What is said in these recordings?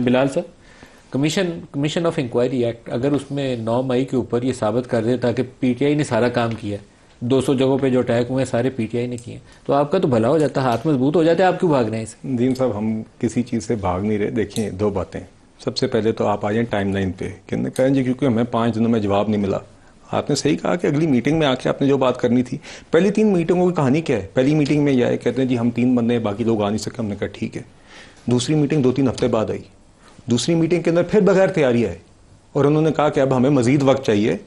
Bilal sir, commission of inquiry act अगर उसमें 9 मई के ऊपर ये साबित कर देता कि पीटीआई ने सारा काम किया, 200 जगहों पे जो अटैक हुए सारे पीटीआई ने किए, तो आपका तो भला हो जाता, हाथ मजबूत हो जाते, आप क्यों भाग रहे हैं इसे? नदीम साहब, हम किसी चीज़ से भाग नहीं रहे। देखिए, दो बातें। सबसे पहले तो आप आ जाएं टाइमलाइन पे, कहने कहें जी क्योंकि हमें 5 दिनों में जवाब नहीं मिला। आपने सही कहा कि अगली मीटिंग में आके आपने जो बात करनी थी। पहली 3 मीटिंगों की कहानी क्या है? पहली मीटिंग में यह है, कहते हैं जी हम 3 बंदे हैं, बाकी लोग आ नहीं सके। हमने कहा ठीक है। दूसरी मीटिंग 2-3 हफ्ते बाद आई। दूसरी मीटिंग के अंदर फिर बगैर तैयारी आए और उन्होंने कहा कि अब हमें मजीद वक्त चाहिए,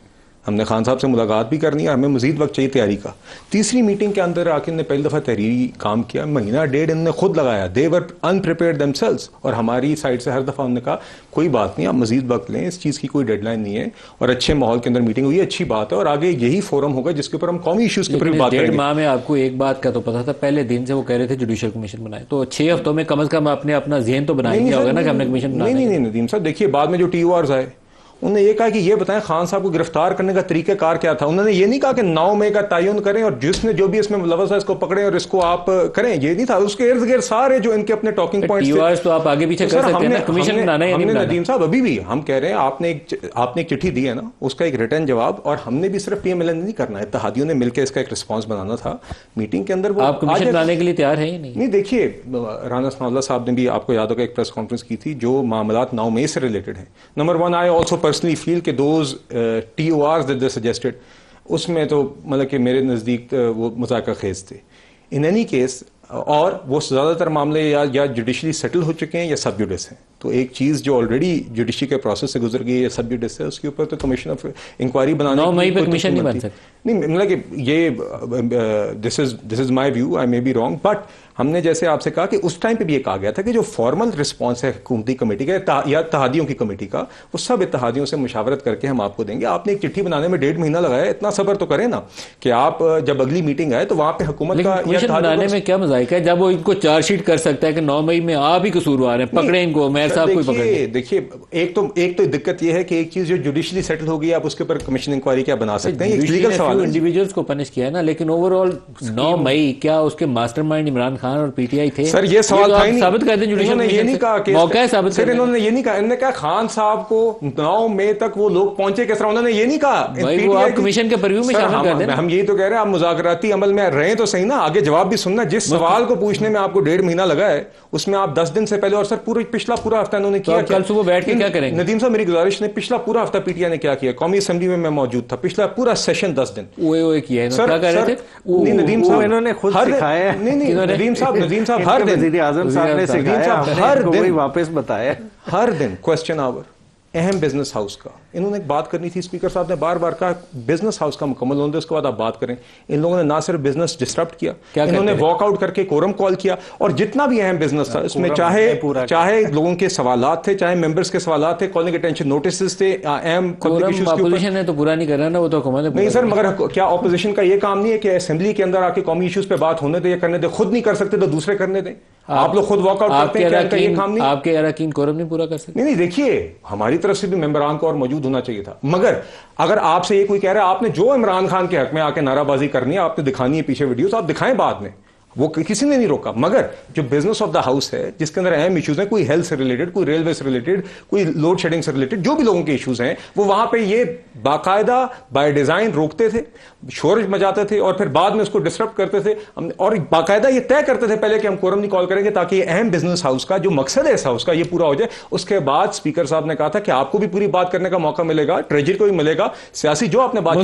हमने खान साहब से मुलाकात भी करनी है, हमें मजीद वक्त चाहिए तैयारी का। तीसरी मीटिंग के अंदर आके इन्होंने पहली दफ़ा तहरीरी काम किया, महीना डेढ़ इन्होंने खुद लगाया। दे वर अनप्रिपेयर्ड देमसेल्व्स। और हमारी साइड से हर दफ़ा उन्होंने कहा कोई बात नहीं, आप मजीद वक्त लें, इस चीज़ की कोई डेडलाइन नहीं है, और अच्छे माहौल के अंदर मीटिंग हुई, अच्छी बात है, और आगे यही फोरम होगा जिसके ऊपर हम कौमी इशूज़ के ऊपर भी बात करेंगे। 1.5 माह में आपको एक बात का तो पता था, पहले दिन से वो कह रहे थे जुडिशियल कमीशन बनाए, तो 6 हफ्तों में कम से कम आपने अपना जहन तो बना दिया होगा ना कि हमने कमीशन बनाना है। नहीं नदीम साहब, देखिए बाद में जो TORs आए उन्होंने ये कहा कि ये बताएं खान साहब को गिरफ्तार करने का तरीक़ाकार क्या था। उन्होंने ये नहीं कहा कि 9 मई का तयन करें और जिसने जो भी इसमें मुलव्वस है इसको पकड़ें और इसको आप करें, ये नहीं था। उसके इर्द गिर्द सारे जो इनके अपने टॉकिंग पॉइंट्स थे, तो आप आगे पीछे कर सकते हैं ना, कमीशन बनाना है। हमने नदीम साहब अभी भी हम कह रहे हैं, आपने एक चिट्ठी दी है ना, उसका एक रिटर्न जवाब, और हमने भी सिर्फ PMLN नहीं करना है, इत्तेहादियों ने मिलकर इसका एक रिस्पॉन्स बनाना था मीटिंग के अंदर। वो आप कमीशन बनाने के लिए तैयार है या नहीं? देखिए, राना सनाउल्लाह साहब ने भी, आपको याद होगा, एक प्रेस कॉन्फ्रेंस की थी जो मामलात 9 मई से रिलेटेड है। Number 1, I also personally feel के TORs that they suggested, उसमें तो मतलब कि मेरे नज़दीक वो मजाक खेज थे। इन एनी केस, और वो ज़्यादातर मामले या जुडिशली सेटल हो चुके हैं या सब जुडिस हैं। तो एक चीज़ जो ऑलरेडी जुडिशरी के प्रोसेस से गुजर गई है, सब जुडिस है, उसके ऊपर तो कमीशन ऑफ इंक्वायरी बनाने 9 मई पे कमीशन नहीं बन सकती। नहीं, मतलब कि ये this is my view, I may be wrong, but हमने जैसे आपसे कहा कि उस टाइम पे भी ये कहा गया था कि जो फॉर्मल रिस्पॉन्स है हुकूमती कमेटी का या इत्तेहादियों की कमेटी का, वो सब इत्तेहादियों से मुशावरत करके हम आपको देंगे। आपने एक चिट्ठी बनाने में 1.5 महीना लगाया, इतना सब्र तो करें ना कि आप जब अगली मीटिंग आए तो वहां पे हुकूमत का बनाने में क्या मजाक है जब वो इनको चार्जशीट कर सकता है कि 9 मई में आप ही कसूरवार हैं, पकड़े इनको, मेयर साहब को पकड़े। देखिए, एक तो दिक्कत ये है कि एक चीज जो जुडिशली सेटल हो गई, आप उसके ऊपर कमीशन इंक्वायरी क्या बना सकते हैं? लीगल सवाल, इंडिविजुअल्स को पनिश किया है ना, लेकिन ओवरऑल 9 मई क्या उसके मास्टरमाइंड इमरान खान और पीटीआई थे? सर ये सवाल था ही नहीं। साबित कर दें, इन्होंने ये नहीं कहा कि मौका है साबित सर, इन्होंने ये नहीं कहा, इन्होंने कहा खान साहब को 9 मई तक वो लोग पहुंचे किस तरह, उन्होंने ये नहीं कहा। भाई वो आप कमीशन के परव्यू में शामिल कर दें। हम यही तो कह रहे हैं, आप मुज़ाकराती अमल में रहे तो सही ना, आगे जवाब भी सुनना। जिस सवाल को पूछने में आपको 1.5 महीना लगा है, उसमें आप 10 दिन से पहले, और सर पिछला पूरा हफ्ता इन्होंने किया। कल सुबह बैठ के क्या करेंगे? नदीम साहब, मेरी गुजारिश ने पिछला पूरा हफ्ता पीटीआई ने क्या किया? कौमी असेंबली में मैं मौजूद था, पिछला पूरा सेशन 10 दिन ओए किया है। क्या कर रहे थे? नहीं नदीम साहब, इन्होंने खुद सिखाया। नहीं नदीम साहब हर दिन वज़ीर आज़म साहब ने सिखाया, हर दिन वापस बताया, हर दिन क्वेश्चन आवर अहम बिजनेस हाउस का। इन्होंने एक बात करनी थी, स्पीकर साहब ने बार बार कहा बिजनेस हाउस का मुकम्मल होने दो, उसके बाद आप बात करें। इन लोगों ने ना सिर्फ बिजनेस डिस्टर्ब किया, इन्होंने वॉकआउट करके कोरम कॉल किया, और जितना भी अहम बिजनेस था उसमें चाहे लोगों के सवालात थे, चाहे मेंबर्स के सवालात थे, कॉलिंग अटेंशन नोटिस थे, अहम अपोजिशन है तो पूरा नहीं कर रहा ना, वो तो हुकूमत नहीं सर। मगर क्या ऑपोजिशन का ये काम नहीं है कि असेंबली के अंदर आके कौमी इश्यूज पे बात होने दे या करने दे? खुद नहीं कर सकते तो दूसरे करने दें। आप लोग खुद वॉकआउट करते हैं, क्या ये काम नहीं? आपके अरकान कोरम नहीं पूरा कर सकते? नहीं देखिए, हमारी तरफ से भी मेंबरान को और मौजूद होना चाहिए था। मगर अगर आपसे ये कोई कह रहा है आपने जो इमरान खान के हक में आके नाराबाजी करनी है, आपने दिखानी है पीछे वीडियोस, आप दिखाएं बाद में, वो किसी ने नहीं रोका। मगर जो बिजनेस ऑफ द हाउस है, जिसके अंदर अहम इश्यूज हैं, कोई हेल्थ से रिलेटेड, कोई रेलवे से रिलेटेड, कोई लोड शेडिंग से रिलेटेड, जो भी लोगों के इश्यूज हैं, वो वहां पे ये बाकायदा बाय डिजाइन रोकते थे, शोर मचाते थे, और फिर बाद में उसको डिस्टर्ब करते थे। और बाकायदा ये तय करते थे पहले कि हम कोरम नहीं कॉल करेंगे, ताकि ये अहम बिजनेस हाउस का जो मकसद है इस हाउस का, ये पूरा हो जाए। उसके बाद स्पीकर साहब ने कहा था कि आपको भी पूरी बात करने का मौका मिलेगा, ट्रेजरी को भी मिलेगा, सियासी जो आपने बात